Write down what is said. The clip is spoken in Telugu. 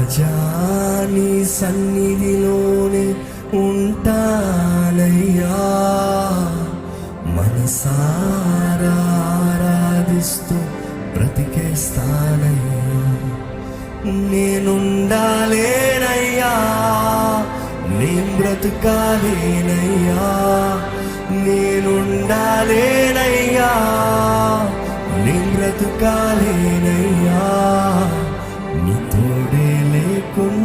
రాజా నీ సన్నిధిలోనే ఉంటానయ్యా, మనసారా ఆరాధిస్తూ బ్రతికేస్తానయ్యా. నేనుండాలేనయ్యా, నేను బ్రతుకాలేనయ్యా, నేనుండాలేనయ్యా, నేను బ్రతుకాలేనయ్యా, నీ తోడే లేకుండా